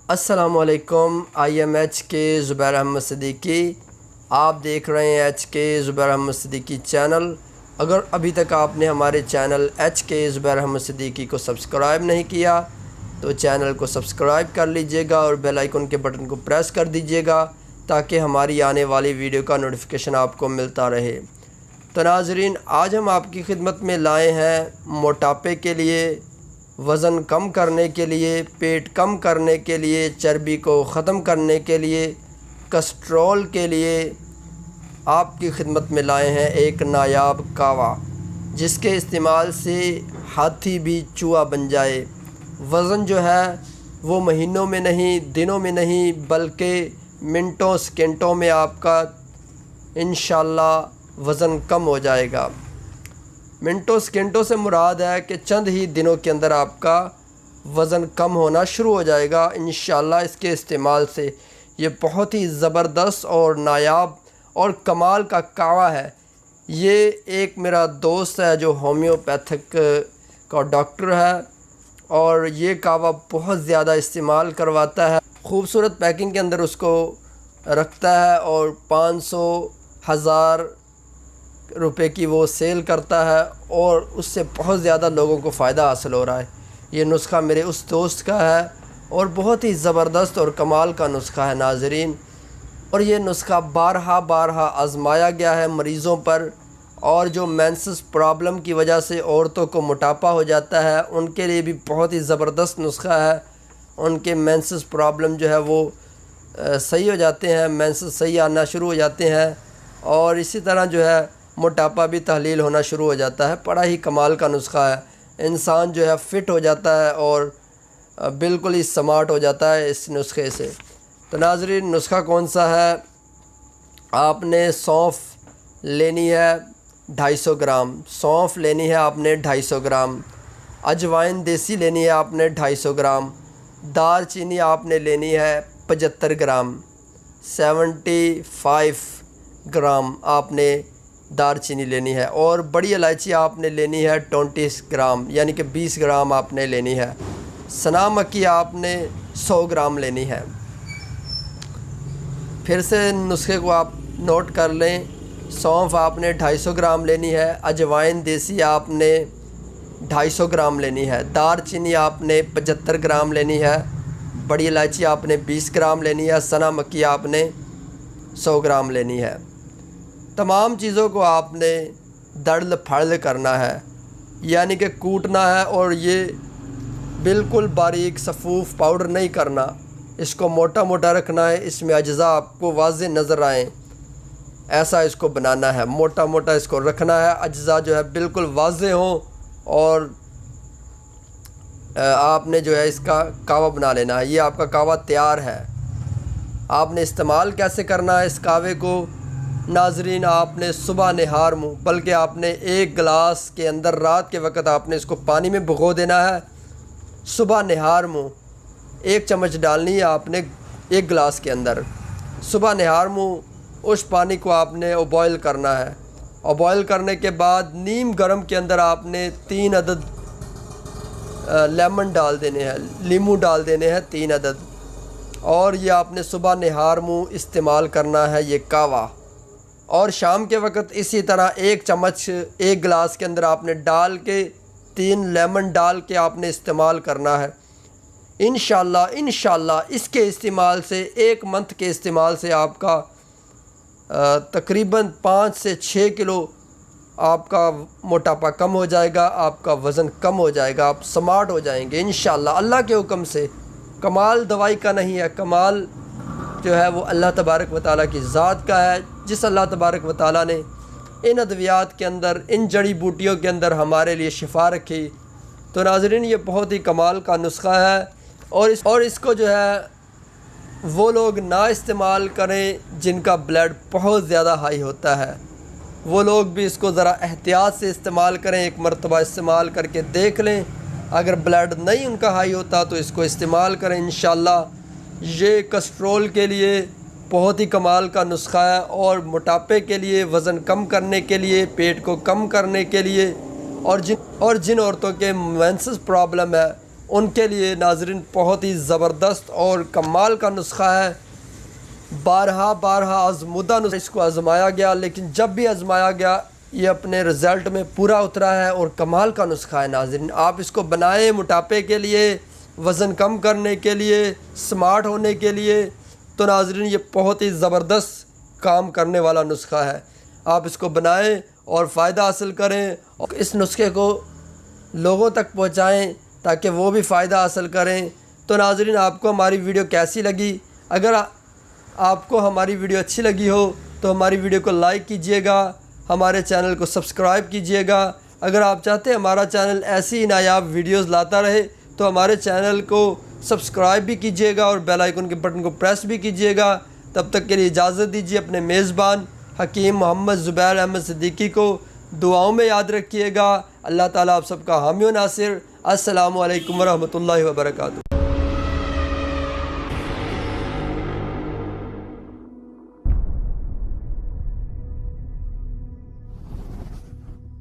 अस्सलामुअलैकुम। I am H के ज़ुबैर अहमद सिद्दीकी। आप देख रहे हैं एच के ज़ुबैर अहमद सिद्दीकी चैनल। अगर अभी तक आपने हमारे चैनल एच के ज़ुबैर अहमद सिद्दीकी को सब्सक्राइब नहीं किया तो चैनल को सब्सक्राइब कर लीजिएगा और बेल आइकन के बटन को प्रेस कर दीजिएगा ताकि हमारी आने वाली वीडियो का नोटिफिकेशन आपको मिलता रहे। तो नाज़रीन, आज हम आपकी खिदमत में लाए हैं मोटापे के लिए, वज़न कम करने के लिए, पेट कम करने के लिए, चर्बी को ख़त्म करने के लिए, कोलेस्ट्रॉल के लिए आपकी खिदमत में लाए हैं एक नायाब कावा जिसके इस्तेमाल से हाथी भी चूहा बन जाए। वज़न जो है वो महीनों में नहीं, दिनों में नहीं, बल्कि मिनटों सेकंडों में आपका इंशाअल्लाह वज़न कम हो जाएगा। मिनटों सेकंडों से मुराद है कि चंद ही दिनों के अंदर आपका वज़न कम होना शुरू हो जाएगा इंशाअल्लाह। इसके इस्तेमाल से ये बहुत ही ज़बरदस्त और नायाब और कमाल का कावा है। ये एक मेरा दोस्त है जो होम्योपैथिक का डॉक्टर है और ये कावा बहुत ज़्यादा इस्तेमाल करवाता है। खूबसूरत पैकिंग के अंदर उसको रखता है और 500,000 रुपए की वो सेल करता है और उससे बहुत ज़्यादा लोगों को फ़ायदा हासिल हो रहा है। ये नुस्खा मेरे उस दोस्त का है और बहुत ही ज़बरदस्त और कमाल का नुस्खा है नाज़रीन। और ये नुस्खा बारहा आज़माया गया है मरीज़ों पर, और जो मेंसेस प्रॉब्लम की वजह से औरतों को मोटापा हो जाता है उनके लिए भी बहुत ही ज़बरदस्त नुस्खा है। उनके मेंसेस प्रॉब्लम जो है वो सही हो जाते हैं, मेंसेस सही आना शुरू हो जाते हैं और इसी तरह जो है मोटापा भी तहलील होना शुरू हो जाता है। बड़ा ही कमाल का नुस्खा है। इंसान जो है फ़िट हो जाता है और बिल्कुल ही स्मार्ट हो जाता है इस नुस्खे से। तो नाज़रीन, नुस्खा कौन सा है? आपने सौंफ लेनी है 250 ग्राम, सौंफ लेनी है आपने 250 ग्राम, अजवाइन देसी लेनी है आपने 250 ग्राम, दालचीनी आपने लेनी है 75 ग्राम, 75 ग्राम आपने दालचीनी लेनी है और बड़ी इलायची आपने लेनी है 20 ग्राम यानी कि 20 ग्राम आपने लेनी है। सना मक्खी आपने 100 ग्राम लेनी है। फिर से नुस्खे को आप नोट कर लें। सौंफ आपने 250 ग्राम लेनी है, अजवाइन देसी आपने 250 ग्राम लेनी है, दालचीनी आपने 75 ग्राम लेनी है, बड़ी इलायची आपने 20 ग्राम लेनी है, सना मक्खी आपने 100 ग्राम लेनी है। तमाम चीज़ों को आपने दर्ल फर्ल करना है यानी कि कूटना है और ये बिल्कुल बारीक सफ़ूफ़ पाउडर नहीं करना। इसको मोटा मोटा रखना है, इसमें अज्जा आपको वाज़े नज़र आएँ ऐसा इसको बनाना है। मोटा मोटा इसको रखना है, अज्जा जो है बिल्कुल वाज़े हों और आपने जो है इसका कावा बना लेना है। ये आपका कावा तैयार है। आपने इस्तेमाल कैसे करना है इस कावे को? नाज़रीन, आपने सुबह निहार मुँह, बल्कि आपने एक गिलास के अंदर रात के वक़्त आपने इसको पानी में भिगो देना है। सुबह निहार मुँह 1 चम्मच डालनी है आपने एक गिलास के अंदर। सुबह निहार मुँह उस पानी को आपने उबॉयल करना है और बॉयल करने के बाद नीम गर्म के अंदर आपने 3 अदद लेमन डाल देने हैं, लीमू डाल देने हैं 3 अदद, और ये आपने सुबह निहार मुँह इस्तेमाल करना है ये कावा। और शाम के वक़्त इसी तरह 1 चम्मच एक गिलास के अंदर आपने डाल के 3 लेमन डाल के आपने इस्तेमाल करना है। इंशाअल्लाह इसके इस्तेमाल से 1 मंथ के इस्तेमाल से आपका तकरीबन 5 से 6 किलो आपका मोटापा कम हो जाएगा, आपका वज़न कम हो जाएगा, आप स्मार्ट हो जाएंगे इंशाअल्लाह अल्लाह के हुक्म से। कमाल दवाई का नहीं है, कमाल जो है वो अल्लाह तबारक व तआला की ज़ात का है। जिस अल्लाह तबारक व तआला ने इन अद्वियात के अंदर, इन जड़ी बूटियों के अंदर हमारे लिए शिफा रखी। तो नाज़रीन, ये बहुत ही कमाल का नुस्खा है और इसको जो है वो लोग ना इस्तेमाल करें जिनका ब्लड बहुत ज़्यादा हाई होता है। वो लोग भी इसको ज़रा एहतियात से इस्तेमाल करें। एक मरतबा इस्तेमाल करके देख लें, अगर ब्लड नहीं उनका हाई होता तो इसको इस्तेमाल करें इंशाअल्लाह। ये कोलेस्ट्रॉल के लिए बहुत ही कमाल का नुस्खा है और मोटापे के लिए, वज़न कम करने के लिए, पेट को कम करने के लिए, और जिन औरतों के मेंसेस प्रॉब्लम है उनके लिए नाज़रीन बहुत ही ज़बरदस्त और कमाल का नुस्खा है। बारहा आज़मुदा नुस्खा, इसको आज़माया गया, लेकिन जब भी आज़माया गया ये अपने रिज़ल्ट में पूरा उतरा है और कमाल का नुस्खा है। नाज़रीन आप इसको बनाएं मोटापे के लिए, वज़न कम करने के लिए, स्मार्ट होने के लिए। तो नाज़रीन ये बहुत ही ज़बरदस्त काम करने वाला नुस्खा है। आप इसको बनाएं और फ़ायदा हासिल करें और इस नुस्खे को लोगों तक पहुंचाएं ताकि वो भी फ़ायदा हासिल करें। तो नाज़रीन आपको हमारी वीडियो कैसी लगी? अगर आपको हमारी वीडियो अच्छी लगी हो तो हमारी वीडियो को लाइक कीजिएगा, हमारे चैनल को सब्सक्राइब कीजिएगा। अगर आप चाहते हैं हमारा चैनल ऐसी ही नायाब वीडियोस लाता रहे तो हमारे चैनल को सब्सक्राइब भी कीजिएगा और बेल आइकन के बटन को प्रेस भी कीजिएगा। तब तक के लिए इजाज़त दीजिए। अपने मेज़बान हकीम मोहम्मद ज़ुबैर अहमद सिद्दीकी को दुआओं में याद रखिएगा। अल्लाह ताला आप सबका हामी व नासिर। अस्सलामु अलैकुम व रहमतुल्लाहि व बरकातुहू।